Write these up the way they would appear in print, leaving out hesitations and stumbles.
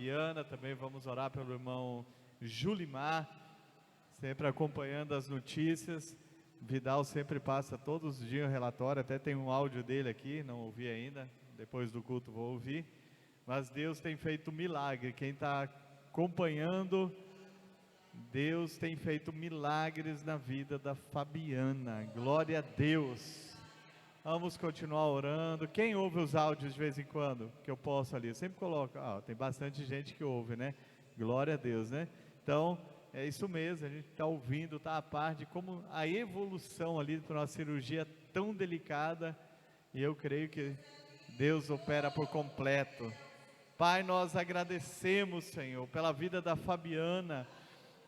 Fabiana, também vamos orar pelo irmão Julimar, sempre acompanhando as notícias. Vidal sempre passa todos os dias o relatório, até tem um áudio dele aqui, não ouvi ainda, depois do culto vou ouvir. Mas Deus tem feito milagre, quem está acompanhando, Deus tem feito milagres na vida da Fabiana, glória a Deus. Vamos continuar orando. Quem ouve os áudios de vez em quando, que eu posso ali, eu sempre coloco, tem bastante gente que ouve, né? Glória a Deus, né? Então, é isso mesmo, a gente está ouvindo, está a par de como a evolução ali para uma cirurgia tão delicada, e eu creio que Deus opera por completo. Pai, nós agradecemos, Senhor, pela vida da Fabiana,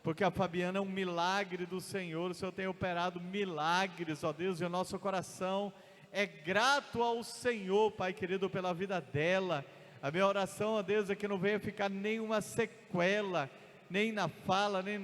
porque a Fabiana é um milagre do Senhor, o Senhor tem operado milagres, ó Deus, e o nosso coração é grato ao Senhor, Pai querido, pela vida dela. A minha oração, ó Deus, é que não venha ficar nenhuma sequela, nem na fala, nem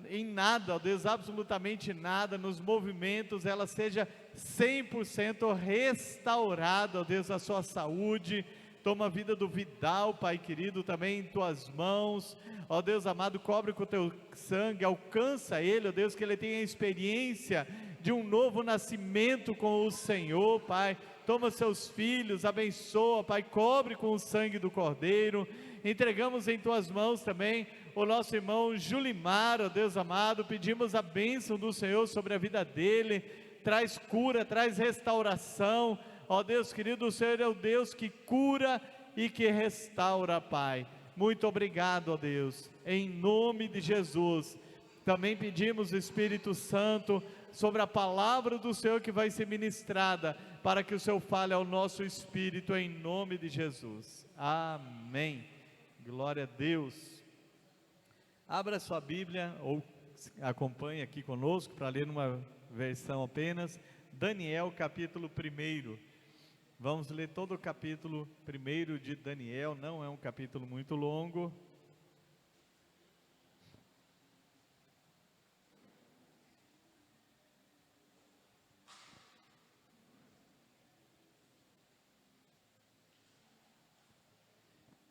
em nada, ó Deus, absolutamente nada, nos movimentos, ela seja 100% restaurada, ó Deus, a sua saúde. Toma a vida do Vidal, Pai querido, também em Tuas mãos, ó Deus amado, cobre com o Teu sangue, alcança ele, ó Deus, que ele tenha experiência de um novo nascimento com o Senhor, Pai. Toma seus filhos, abençoa, Pai, cobre com o sangue do Cordeiro. Entregamos em Tuas mãos também o nosso irmão Julimar, ó Deus amado, pedimos a bênção do Senhor sobre a vida dele, traz cura, traz restauração, ó Deus querido, o Senhor é o Deus que cura e que restaura, Pai. Muito obrigado, ó Deus, em nome de Jesus. Também pedimos o Espírito Santo sobre a palavra do Senhor que vai ser ministrada, para que o Senhor fale ao nosso espírito, em nome de Jesus. Amém. Glória a Deus. Abra sua Bíblia, ou acompanhe aqui conosco, para ler numa versão apenas, Daniel capítulo 1. Vamos ler todo o capítulo 1 de Daniel, não é um capítulo muito longo.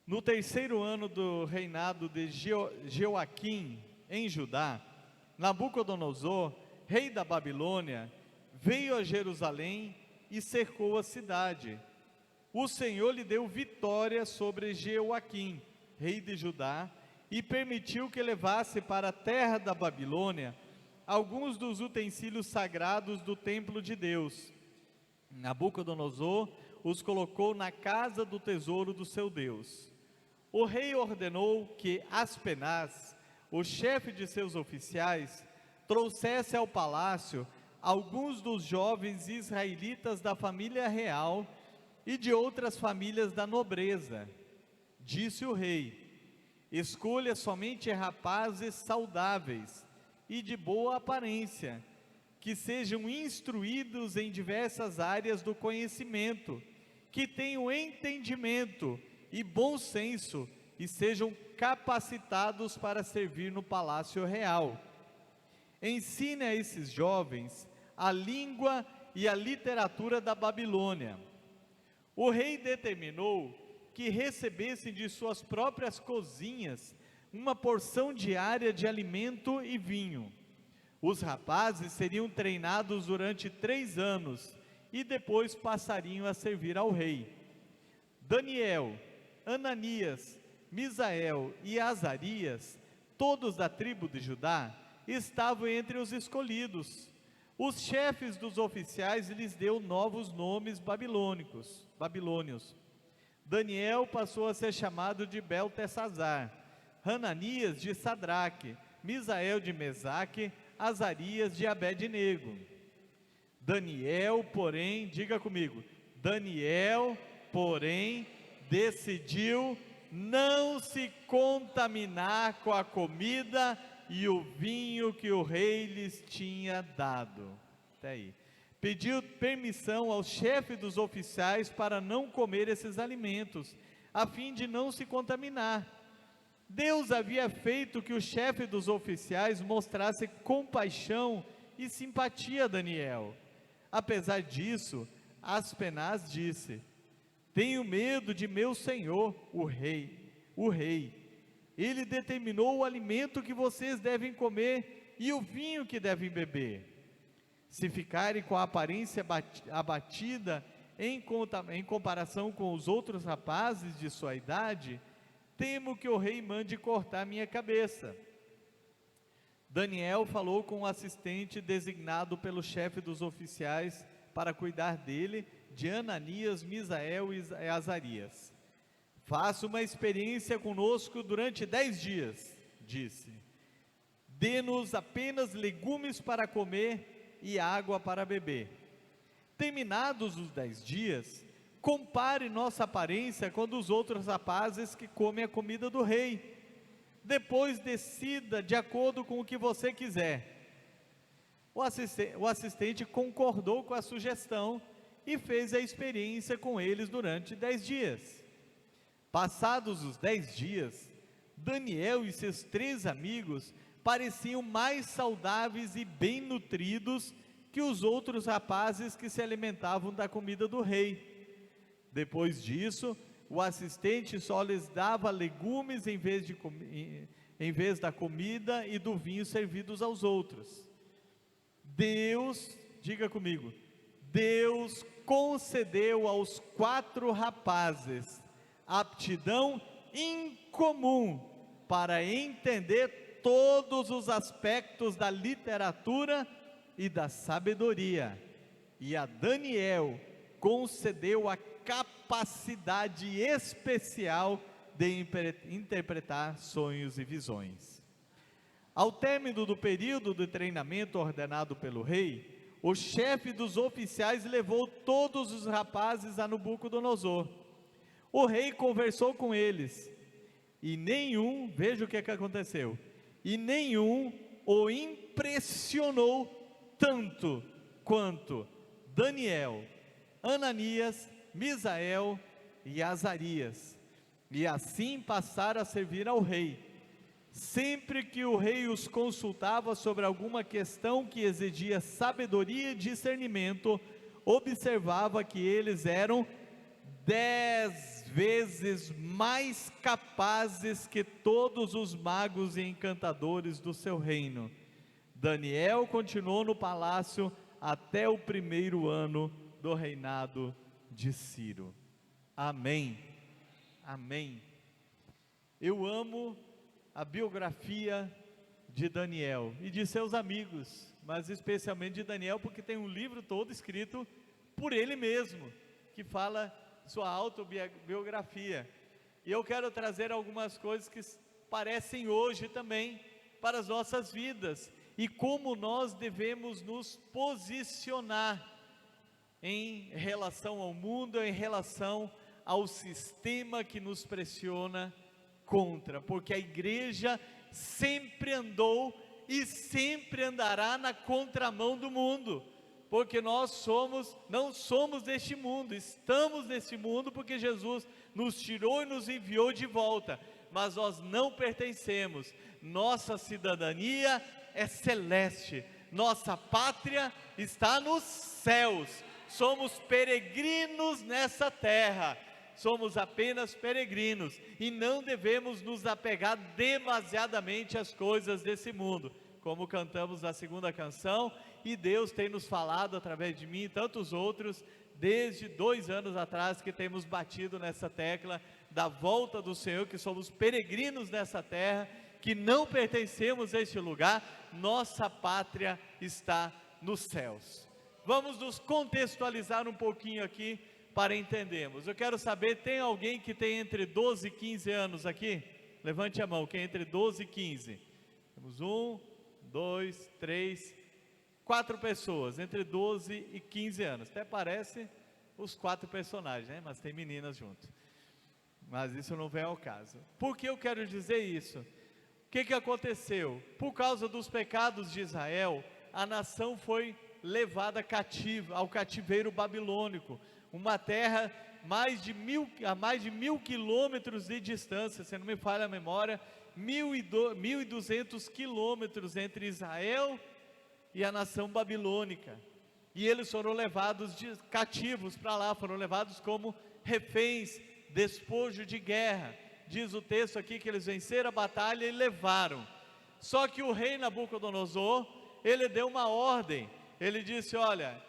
No terceiro ano do reinado de Jeoaquim em Judá, Nabucodonosor, rei da Babilônia, veio a Jerusalém e cercou a cidade. O Senhor lhe deu vitória sobre Jeoaquim, rei de Judá, e permitiu que levasse para a terra da Babilônia alguns dos utensílios sagrados do templo de Deus. Nabucodonosor os colocou na casa do tesouro do seu Deus. O rei ordenou que Aspenaz, o chefe de seus oficiais, trouxesse ao palácio alguns dos jovens israelitas da família real e de outras famílias da nobreza. Disse o rei: escolha somente rapazes saudáveis e de boa aparência, que sejam instruídos em diversas áreas do conhecimento, que tenham entendimento e bom senso, e sejam capacitados para servir no palácio real. Ensine a esses jovens a língua e a literatura da Babilônia. O rei determinou que recebessem de suas próprias cozinhas uma porção diária de alimento e vinho. Os rapazes seriam treinados durante 3 anos e depois passariam a servir ao rei. Daniel, Ananias, Misael e Azarias, todos da tribo de Judá, estavam entre os escolhidos. Os chefes dos oficiais lhes deu novos nomes babilônios. Daniel passou a ser chamado de Beltesazar, Hananias de Sadraque, Misael de Mesaque, Azarias de Abed-nego. Daniel, porém, diga comigo, Daniel, porém, decidiu não se contaminar com a comida e o vinho que o rei lhes tinha dado. Até aí. Pediu permissão ao chefe dos oficiais para não comer esses alimentos, a fim de não se contaminar. Deus havia feito que o chefe dos oficiais mostrasse compaixão e simpatia a Daniel. Apesar disso, Aspenaz disse: tenho medo de meu senhor, o rei. o rei. Ele determinou o alimento que vocês devem comer e o vinho que devem beber. Se ficarem com a aparência abatida em comparação com os outros rapazes de sua idade, temo que o rei mande cortar minha cabeça. Daniel falou com o assistente designado pelo chefe dos oficiais para cuidar dele, de Ananias, Misael e Azarias. Faça uma experiência conosco durante 10 dias, disse. Dê-nos apenas legumes para comer e água para beber. Terminados os 10 dias, compare nossa aparência com a dos outros rapazes que comem a comida do rei. Depois decida de acordo com o que você quiser. O assistente concordou com a sugestão e fez a experiência com eles durante 10 dias. Passados os 10 dias, Daniel e seus 3 amigos pareciam mais saudáveis e bem nutridos que os outros rapazes que se alimentavam da comida do rei. Depois disso, o assistente só lhes dava legumes em vez da comida e do vinho servidos aos outros. Deus, diga comigo, Deus concedeu aos 4 rapazes aptidão incomum para entender todos os aspectos da literatura e da sabedoria, e a Daniel concedeu a capacidade especial de interpretar sonhos e visões. Ao término do período de treinamento ordenado pelo rei, o chefe dos oficiais levou todos os rapazes a Nabucodonosor. O rei conversou com eles, e nenhum, veja o que aconteceu, e nenhum o impressionou tanto quanto Daniel, Ananias, Misael e Azarias, e assim passaram a servir ao rei. Sempre que o rei os consultava sobre alguma questão que exigia sabedoria e discernimento, observava que eles eram 10 vezes mais capazes que todos os magos e encantadores do seu reino. Daniel continuou no palácio até o 1º ano do reinado de Ciro. Amém. Amém. Eu amo a biografia de Daniel e de seus amigos, mas especialmente de Daniel, porque tem um livro todo escrito por ele mesmo, que fala sua autobiografia. E eu quero trazer algumas coisas que parecem hoje também para as nossas vidas, e como nós devemos nos posicionar em relação ao mundo, em relação ao sistema que nos pressiona contra, porque a igreja sempre andou e sempre andará na contramão do mundo, porque nós não somos deste mundo, estamos neste mundo porque Jesus nos tirou e nos enviou de volta, mas nós não pertencemos. Nossa cidadania é celeste, nossa pátria está nos céus, somos peregrinos nessa terra, somos apenas peregrinos, e não devemos nos apegar demasiadamente às coisas desse mundo, como cantamos na segunda canção, e Deus tem nos falado através de mim e tantos outros, desde 2 anos atrás, que temos batido nessa tecla, da volta do Senhor, que somos peregrinos nessa terra, que não pertencemos a este lugar, nossa pátria está nos céus. Vamos nos contextualizar um pouquinho aqui, para entendermos. Eu quero saber, tem alguém que tem entre 12 e 15 anos aqui? Levante a mão, quem é entre 12 e 15? Temos 1, 2, 3, 4 pessoas, entre 12 e 15 anos. Até parece os 4 personagens, né? Mas tem meninas junto. Mas isso não vem ao caso. Por que eu quero dizer isso? O que aconteceu? Por causa dos pecados de Israel, a nação foi levada cativa, ao cativeiro babilônico, uma terra a mais de 1.000 quilômetros de distância, se não me falha a memória, 1.200 quilômetros entre Israel e a nação babilônica, e eles foram levados cativos para lá, foram levados como reféns, despojo de guerra, diz o texto aqui que eles venceram a batalha e levaram. Só que o rei Nabucodonosor, ele deu uma ordem, ele disse, olha,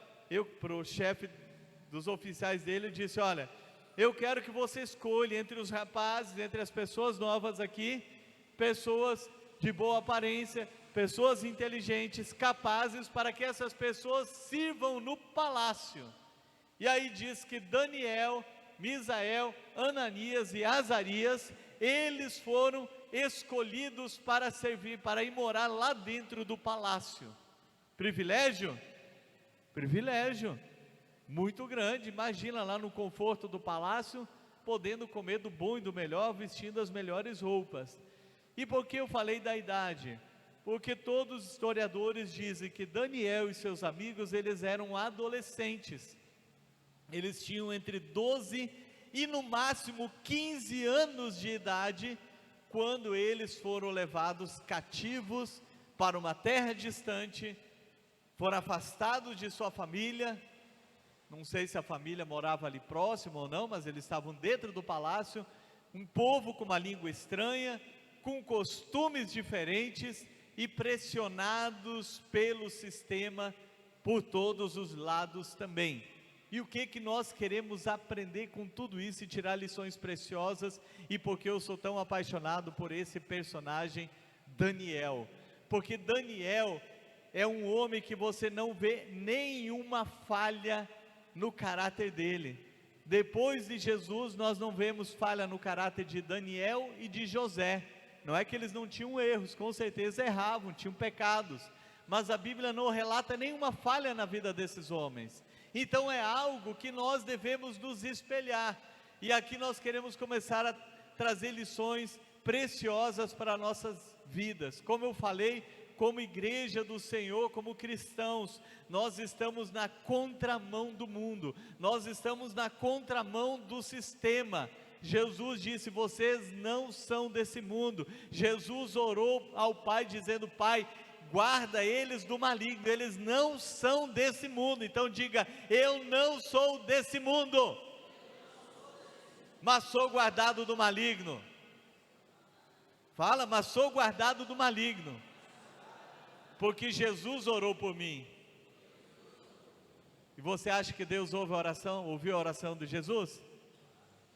para o chefe dos oficiais dele, ele disse, olha, eu quero que você escolha entre os rapazes, entre as pessoas novas aqui, pessoas de boa aparência, pessoas inteligentes, capazes, para que essas pessoas sirvam no palácio. E aí diz que Daniel, Misael, Ananias e Azarias, eles foram escolhidos para servir, para ir morar lá dentro do palácio. Privilégio? Privilégio muito grande. Imagina lá no conforto do palácio, podendo comer do bom e do melhor, vestindo as melhores roupas. E por que eu falei da idade? Porque todos os historiadores dizem que Daniel e seus amigos, eles eram adolescentes. Eles tinham entre 12 e no máximo 15 anos de idade, quando eles foram levados cativos para uma terra distante, foram afastados de sua família. Não sei se a família morava ali próximo ou não, mas eles estavam dentro do palácio, um povo com uma língua estranha, com costumes diferentes e pressionados pelo sistema por todos os lados também. E o que nós queremos aprender com tudo isso e tirar lições preciosas, e porque eu sou tão apaixonado por esse personagem Daniel? Porque Daniel é um homem que você não vê nenhuma falha no caráter dele. Depois de Jesus, nós não vemos falha no caráter de Daniel e de José. Não é que eles não tinham erros, com certeza erravam, tinham pecados, mas a Bíblia não relata nenhuma falha na vida desses homens. Então é algo que nós devemos nos espelhar, e aqui nós queremos começar a trazer lições preciosas para nossas vidas. Como eu falei, como igreja do Senhor, como cristãos, nós estamos na contramão do mundo, nós estamos na contramão do sistema. Jesus disse, vocês não são desse mundo. Jesus orou ao Pai dizendo, Pai, guarda eles do maligno, eles não são desse mundo. Então diga, eu não sou desse mundo, mas sou guardado do maligno. Fala, mas sou guardado do maligno, porque Jesus orou por mim. E você acha que Deus ouviu a oração de Jesus?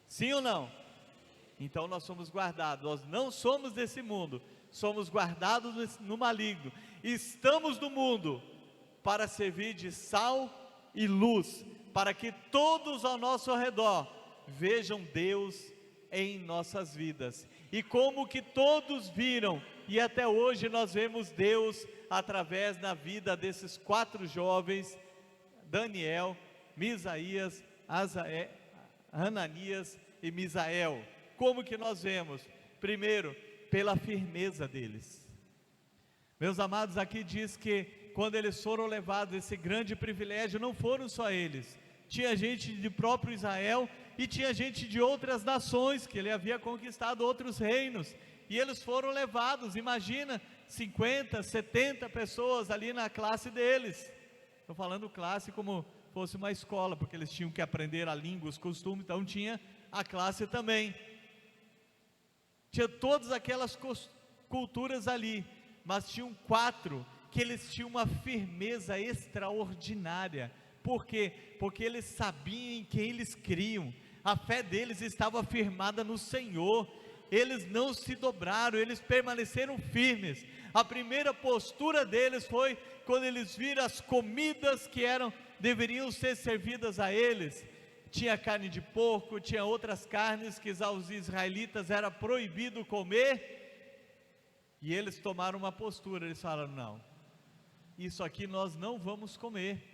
Sim ou não? Então nós somos guardados, nós não somos desse mundo, somos guardados no maligno. Estamos no mundo para servir de sal e luz, para que todos ao nosso redor vejam Deus em nossas vidas. E como que todos viram, e até hoje nós vemos Deus através da vida desses 4 jovens, Daniel, Misaías, Ananias e Misael. Como que nós vemos? Primeiro, pela firmeza deles. Meus amados, aqui diz que quando eles foram levados, esse grande privilégio, não foram só eles, tinha gente de próprio Israel, e tinha gente de outras nações, que ele havia conquistado outros reinos, e eles foram levados. Imagina, 50, 70 pessoas ali na classe deles. Estou falando classe como fosse uma escola, porque eles tinham que aprender a língua, os costumes, então tinha a classe também. Tinha todas aquelas culturas ali, mas tinham 4 que eles tinham uma firmeza extraordinária. Por quê? Porque eles sabiam em quem eles criam, a fé deles estava firmada no Senhor, eles não se dobraram, eles permaneceram firmes. A primeira postura deles foi quando eles viram as comidas que deveriam ser servidas a eles. Tinha carne de porco, tinha outras carnes que aos israelitas era proibido comer, e eles tomaram uma postura, eles falaram, não, isso aqui nós não vamos comer.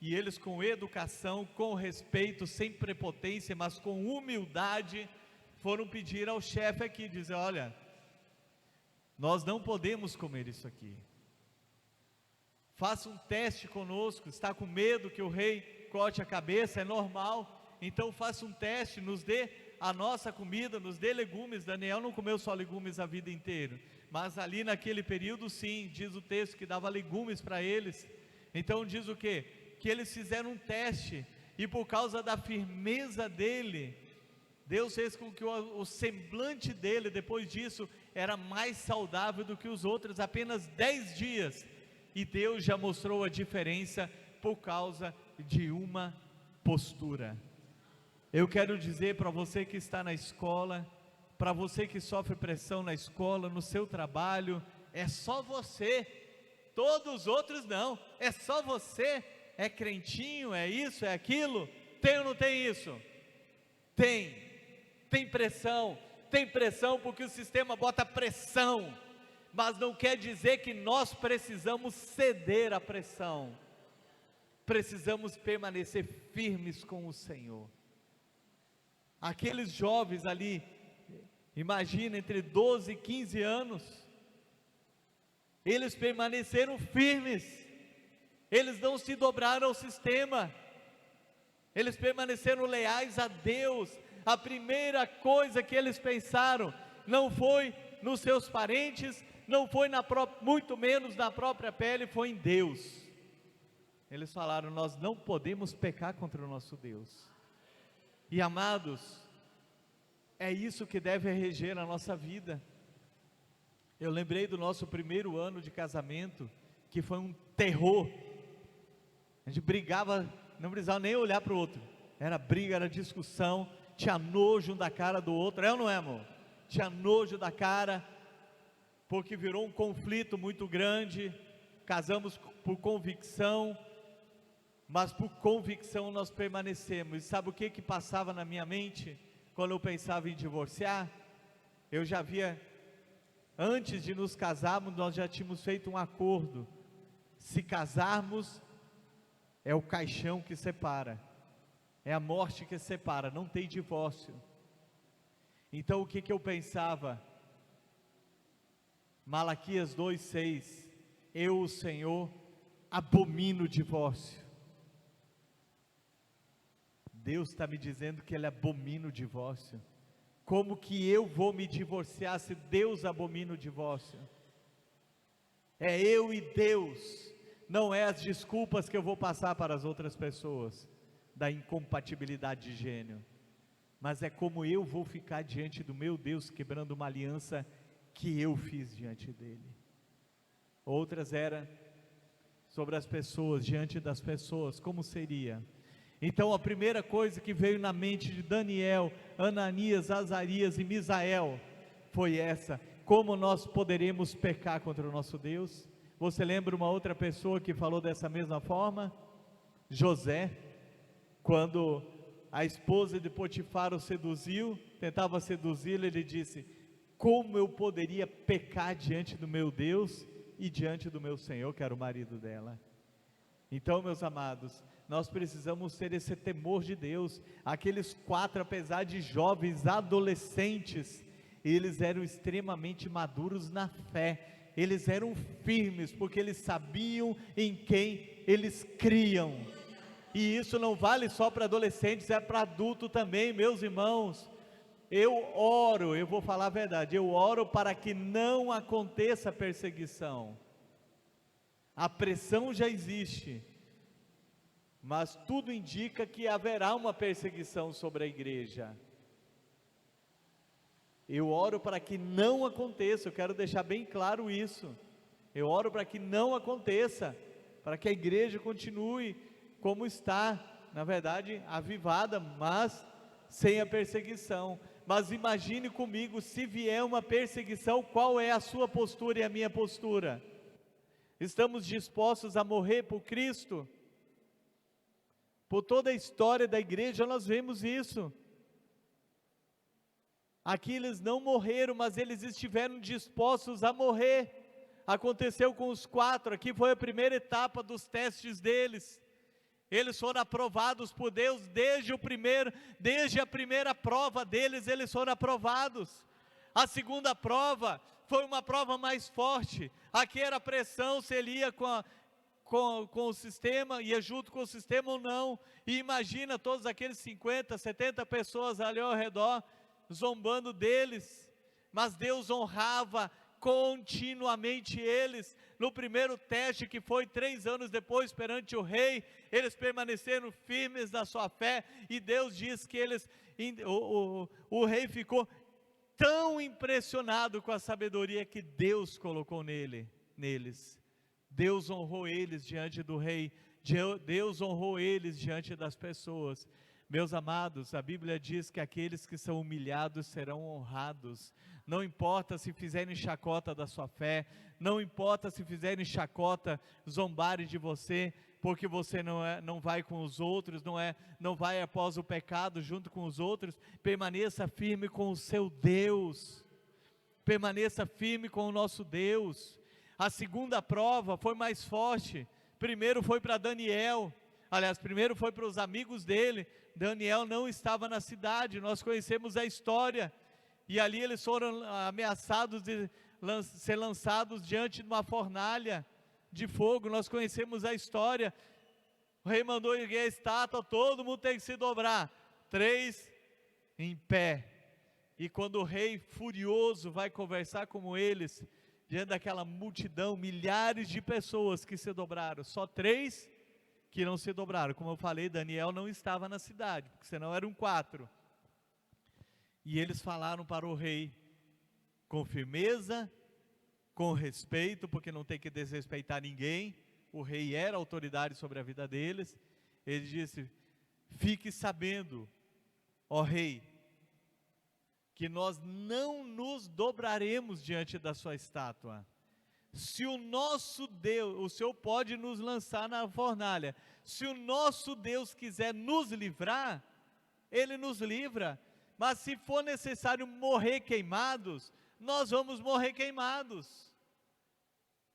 E eles, com educação, com respeito, sem prepotência, mas com humildade, foram pedir ao chefe aqui, dizer, olha, nós não podemos comer isso aqui, faça um teste conosco. Está com medo que o rei corte a cabeça? É normal, então faça um teste, nos dê a nossa comida, nos dê legumes. Daniel não comeu só legumes a vida inteira, mas ali naquele período sim, diz o texto que dava legumes para eles. Então diz o quê? Que eles fizeram um teste, e por causa da firmeza dele, Deus fez com que o semblante dele, depois disso, era mais saudável do que os outros, apenas 10 dias, e Deus já mostrou a diferença, por causa de uma postura. Eu quero dizer para você que está na escola, para você que sofre pressão na escola, no seu trabalho, é só você, todos os outros não, é só você, é crentinho, é isso, é aquilo, tem ou não tem isso? Tem pressão porque o sistema bota pressão, mas não quer dizer que nós precisamos ceder à pressão, precisamos permanecer firmes com o Senhor. Aqueles jovens ali, imagina, entre 12 e 15 anos, eles permaneceram firmes, eles não se dobraram ao sistema, eles permaneceram leais a Deus. A primeira coisa que eles pensaram, não foi nos seus parentes, não foi muito menos na própria pele, foi em Deus. Eles falaram: nós não podemos pecar contra o nosso Deus. E amados, é isso que deve reger a nossa vida. Eu lembrei do nosso primeiro ano de casamento, que foi um terror. A gente brigava, não precisava nem olhar para o outro, era briga, era discussão, tinha nojo um da cara do outro, é ou não é, amor? Tinha nojo da cara, porque virou um conflito muito grande. Casamos por convicção, mas por convicção nós permanecemos. E sabe o que passava na minha mente, quando eu pensava em divorciar? Eu já havia, antes de nos casarmos, nós já tínhamos feito um acordo: se casarmos, é o caixão que separa, é a morte que separa, não tem divórcio. Então o que eu pensava? Malaquias 2:6, eu, o Senhor, abomino o divórcio. Deus está me dizendo que Ele abomina o divórcio. Como que eu vou me divorciar se Deus abomina o divórcio? É eu e Deus, não é as desculpas que eu vou passar para as outras pessoas, da incompatibilidade de gênero, mas é como eu vou ficar diante do meu Deus, quebrando uma aliança que eu fiz diante dele. Outras eram sobre as pessoas, diante das pessoas, como seria? Então a primeira coisa que veio na mente de Daniel, Ananias, Azarias e Misael, foi essa: como nós poderemos pecar contra o nosso Deus? Você lembra uma outra pessoa que falou dessa mesma forma? José, quando a esposa de Potifar o seduziu, tentava seduzi-lo, ele disse: como eu poderia pecar diante do meu Deus e diante do meu Senhor, que era o marido dela? Então, meus amados, nós precisamos ter esse temor de Deus. Aqueles 4, apesar de jovens, adolescentes, eles eram extremamente maduros na fé, eles eram firmes, porque eles sabiam em quem eles criam. E isso não vale só para adolescentes, é para adulto também, meus irmãos. Eu oro, eu vou falar a verdade, eu oro para que não aconteça perseguição. A pressão já existe, mas tudo indica que haverá uma perseguição sobre a igreja. Eu oro para que não aconteça, eu quero deixar bem claro isso. Eu oro para que não aconteça, para que a igreja continue como está, na verdade, avivada, mas sem a perseguição. Mas imagine comigo, se vier uma perseguição, qual é a sua postura e a minha postura? Estamos dispostos a morrer por Cristo? Por toda a história da igreja nós vemos isso. Aqui eles não morreram, mas eles estiveram dispostos a morrer. Aconteceu com os 4, aqui foi a primeira etapa dos testes deles. Eles foram aprovados por Deus desde a primeira prova deles, eles foram aprovados. A segunda prova foi uma prova mais forte. Aqui era a pressão, se ele ia com o sistema, ia junto com o sistema ou não. E imagina todos aqueles 50, 70 pessoas ali ao redor, zombando deles. Mas Deus honrava continuamente eles. No primeiro teste, que foi 3 anos depois perante o rei, eles permaneceram firmes na sua fé, e Deus diz que o rei ficou tão impressionado com a sabedoria que Deus colocou neles. Deus honrou eles diante do rei, Deus honrou eles diante das pessoas. Meus amados, a Bíblia diz que aqueles que são humilhados serão honrados. Não importa se fizerem chacota da sua fé, não importa se fizerem chacota, zombarem de você, porque você não vai com os outros, não vai após o pecado junto com os outros. Permaneça firme com o seu Deus, permaneça firme com o nosso Deus. A segunda prova foi mais forte. Primeiro foi para Daniel, primeiro foi para os amigos dele. Daniel não estava na cidade, nós conhecemos a história, e ali eles foram ameaçados de ser lançados diante de uma fornalha de fogo. Nós conhecemos a história. O rei mandou erguer a estátua, todo mundo tem que se dobrar, 3 em pé, e quando o rei furioso vai conversar com eles, diante daquela multidão, milhares de pessoas que se dobraram, só 3 que não se dobraram. Como eu falei, Daniel não estava na cidade, porque senão eram 4, e eles falaram para o rei, com firmeza, com respeito, porque não tem que desrespeitar ninguém, o rei era autoridade sobre a vida deles. Ele disse: fique sabendo, ó rei, que nós não nos dobraremos diante da sua estátua. Se o nosso Deus, o Senhor pode nos lançar na fornalha, se o nosso Deus quiser nos livrar, Ele nos livra, mas se for necessário morrer queimados, nós vamos morrer queimados.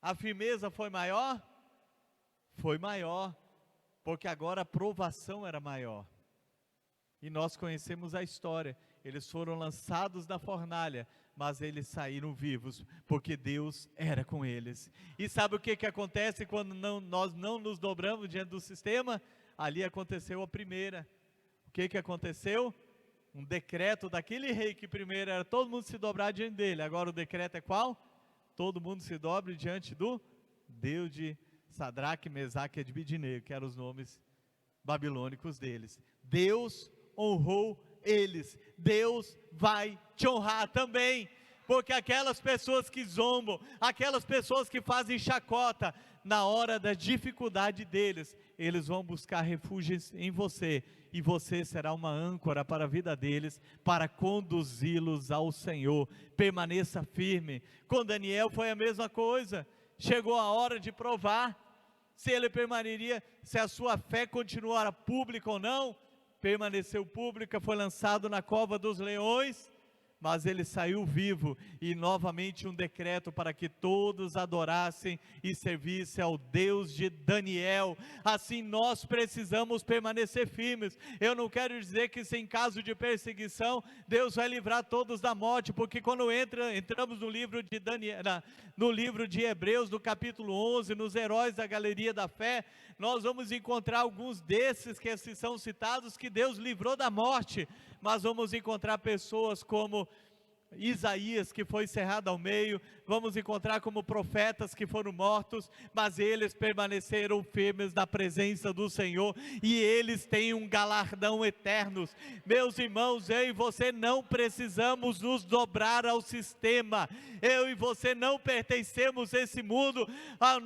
A firmeza foi maior? Foi maior, porque agora a provação era maior, e nós conhecemos a história. Eles foram lançados na fornalha, mas eles saíram vivos, porque Deus era com eles. E sabe o que acontece quando nós não nos dobramos diante do sistema? Ali aconteceu a primeira. O que aconteceu? Um decreto daquele rei, que primeiro era todo mundo se dobrar diante dele, agora o decreto é qual? Todo mundo se dobre diante do Deus de Sadraque, Mesaque e Abednego, que eram os nomes babilônicos deles. Deus honrou eles. Deus vai te honrar também, porque aquelas pessoas que zombam, aquelas pessoas que fazem chacota, na hora da dificuldade deles, eles vão buscar refúgio em você, e você será uma âncora para a vida deles, para conduzi-los ao Senhor. Permaneça firme. Com Daniel foi a mesma coisa. Chegou a hora de provar se ele permaneceria, se a sua fé continuara pública ou não. Permaneceu pública, foi lançado na cova dos leões, mas ele saiu vivo, e novamente um decreto para que todos adorassem e servissem ao Deus de Daniel. Assim nós precisamos permanecer firmes. Eu não quero dizer que, em caso de perseguição, Deus vai livrar todos da morte, porque quando entramos no livro de Daniel, no livro de Hebreus, no capítulo 11, nos heróis da galeria da fé, nós vamos encontrar alguns desses que são citados, que Deus livrou da morte, mas vamos encontrar pessoas como Isaías, que foi cerrado ao meio, vamos encontrar como profetas que foram mortos, mas eles permaneceram firmes na presença do Senhor, e eles têm um galardão eterno. Meus irmãos, eu e você não precisamos nos dobrar ao sistema, eu e você não pertencemos a esse mundo, a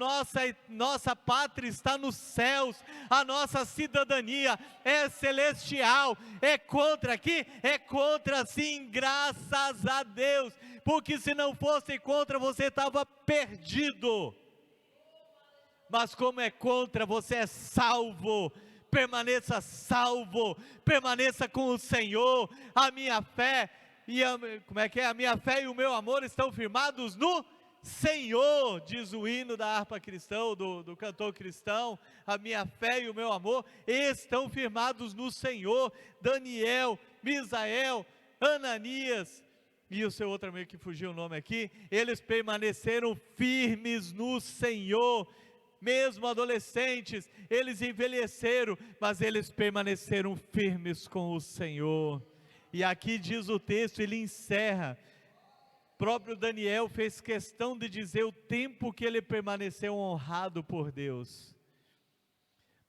nossa pátria está nos céus, a nossa cidadania é celestial. É contra aqui? É contra sim, graças a Deus, porque se não fosse contra, você estava perdido, mas como é contra, você é salvo. Permaneça salvo, permaneça com o Senhor. A minha fé a minha fé e o meu amor estão firmados no Senhor, diz o hino da harpa cristão, do cantor cristão. A minha fé e o meu amor estão firmados no Senhor. Daniel, Misael, Ananias e o seu outro amigo que fugiu o nome aqui, eles permaneceram firmes no Senhor. Mesmo adolescentes, eles envelheceram, mas eles permaneceram firmes com o Senhor. E aqui diz o texto, ele encerra: próprio Daniel fez questão de dizer o tempo que ele permaneceu honrado por Deus.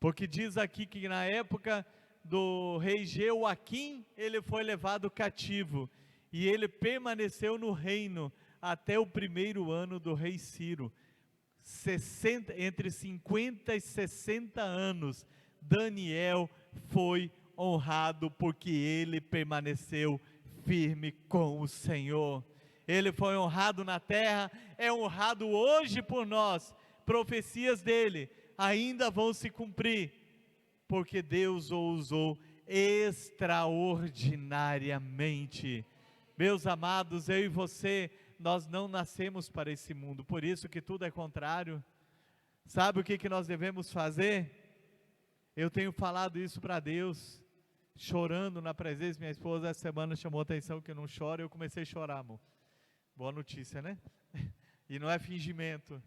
Porque diz aqui que na época do rei Jeoaquim, ele foi levado cativo, e ele permaneceu no reino até o 1º ano do rei Ciro. Entre 50 e 60 anos, Daniel foi honrado, porque ele permaneceu firme com o Senhor. Ele foi honrado na terra, é honrado hoje por nós. Profecias dele ainda vão se cumprir, porque Deus o usou extraordinariamente. Meus amados, eu e você, nós não nascemos para esse mundo, por isso que tudo é contrário. Sabe o que nós devemos fazer? Eu tenho falado isso para Deus, chorando na presença. Minha esposa essa semana chamou a atenção que eu não choro, eu comecei a chorar, amor. Boa notícia, né? E não é fingimento,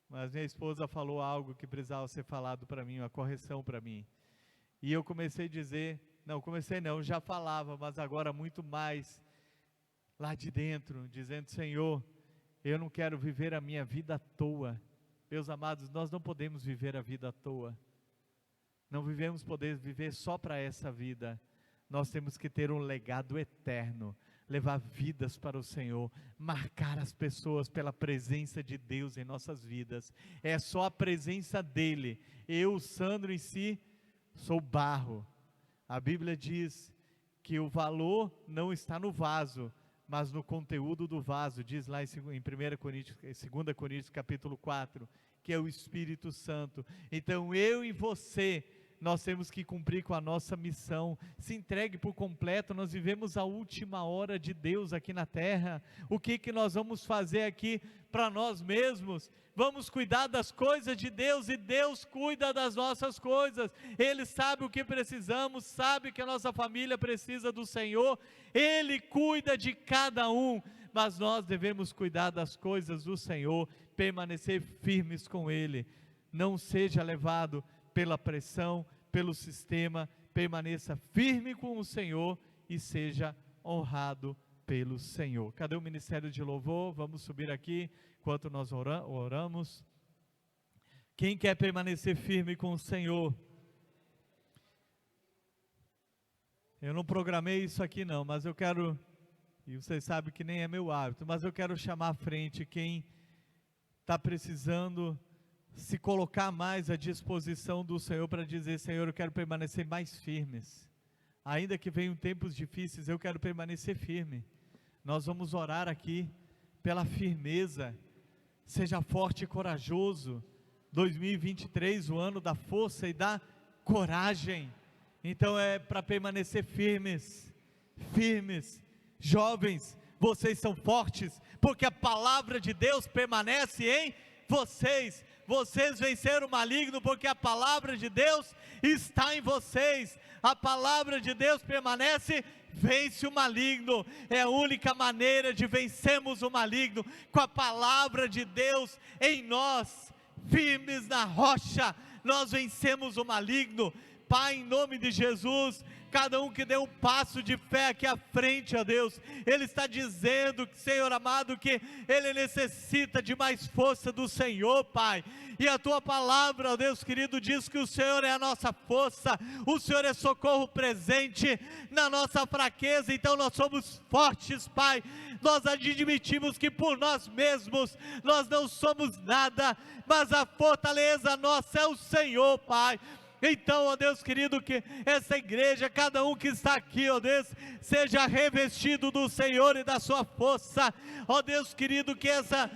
mas minha esposa falou algo que precisava ser falado para mim, uma correção para mim. E eu comecei a dizer, já falava, mas agora muito mais, lá de dentro, dizendo: Senhor, eu não quero viver a minha vida à toa. Meus amados, nós não podemos viver a vida à toa. Não vivemos poder viver só para essa vida. Nós temos que ter um legado eterno, levar vidas para o Senhor, marcar as pessoas pela presença de Deus em nossas vidas. É só a presença dEle. Eu, Sandro, em si, sou barro. A Bíblia diz que o valor não está no vaso, mas no conteúdo do vaso. Diz lá em 2 Coríntios capítulo 4, que é o Espírito Santo. Então eu e você, nós temos que cumprir com a nossa missão. Se entregue por completo. Nós vivemos a última hora de Deus aqui na terra. O que nós vamos fazer aqui para nós mesmos? Vamos cuidar das coisas de Deus, e Deus cuida das nossas coisas. Ele sabe o que precisamos, sabe que a nossa família precisa do Senhor. Ele cuida de cada um, mas nós devemos cuidar das coisas do Senhor, permanecer firmes com Ele. Não seja levado pela pressão, pelo sistema. Permaneça firme com o Senhor e seja honrado pelo Senhor. Cadê o ministério de louvor? Vamos subir aqui enquanto nós oramos. Quem quer permanecer firme com o Senhor? Eu não programei isso aqui não, mas eu quero, e vocês sabem que nem é meu hábito, mas eu quero chamar à frente quem está precisando se colocar mais à disposição do Senhor, para dizer: Senhor, eu quero permanecer mais firmes, ainda que venham tempos difíceis, eu quero permanecer firme. Nós vamos orar aqui pela firmeza. Seja forte e corajoso. 2023, o ano da força e da coragem. Então é para permanecer firmes. Jovens, vocês são fortes, porque a palavra de Deus permanece em vocês. Vocês venceram o maligno, porque a palavra de Deus está em vocês. A palavra de Deus permanece, vence o maligno. É a única maneira de vencermos o maligno, com a palavra de Deus em nós. Firmes na rocha, nós vencemos o maligno. Pai, em nome de Jesus, cada um que deu um passo de fé aqui à frente, ó Deus, ele está dizendo, Senhor amado, que ele necessita de mais força do Senhor, Pai. E a tua palavra, ó Deus querido, diz que o Senhor é a nossa força, o Senhor é socorro presente na nossa fraqueza. Então nós somos fortes, Pai. Nós admitimos que por nós mesmos nós não somos nada, mas a fortaleza nossa é o Senhor, Pai. Então, ó Deus querido, que essa igreja, cada um que está aqui, ó Deus, seja revestido do Senhor e da sua força. Ó Deus querido, que essa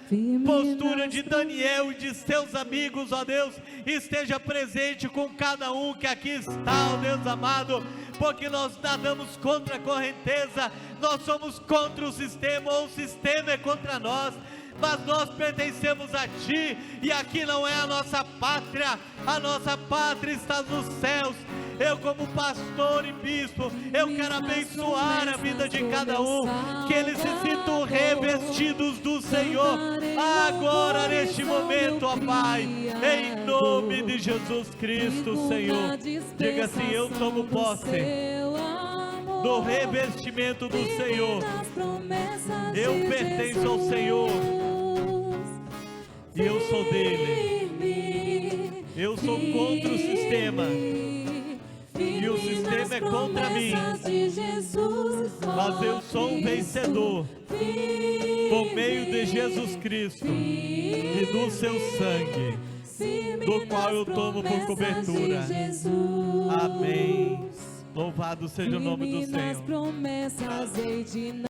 postura de Daniel e de seus amigos, ó Deus, esteja presente com cada um que aqui está, ó Deus amado, porque nós nadamos contra a correnteza, nós somos contra o sistema, ou o sistema é contra nós, mas nós pertencemos a Ti, e aqui não é a nossa pátria está nos céus. Eu, como pastor e bispo, eu quero abençoar a vida de cada um, que eles se sintam revestidos do Senhor, agora neste momento, ó Pai, em nome de Jesus Cristo, Senhor. Diga assim: eu tomo posse do revestimento do Senhor. Eu pertenço ao Senhor e eu sou dele. Eu sou contra o sistema e o sistema é contra mim, mas eu sou um vencedor por meio de Jesus Cristo e do seu sangue, do qual eu tomo por cobertura. Amém. Louvado seja o nome do Senhor.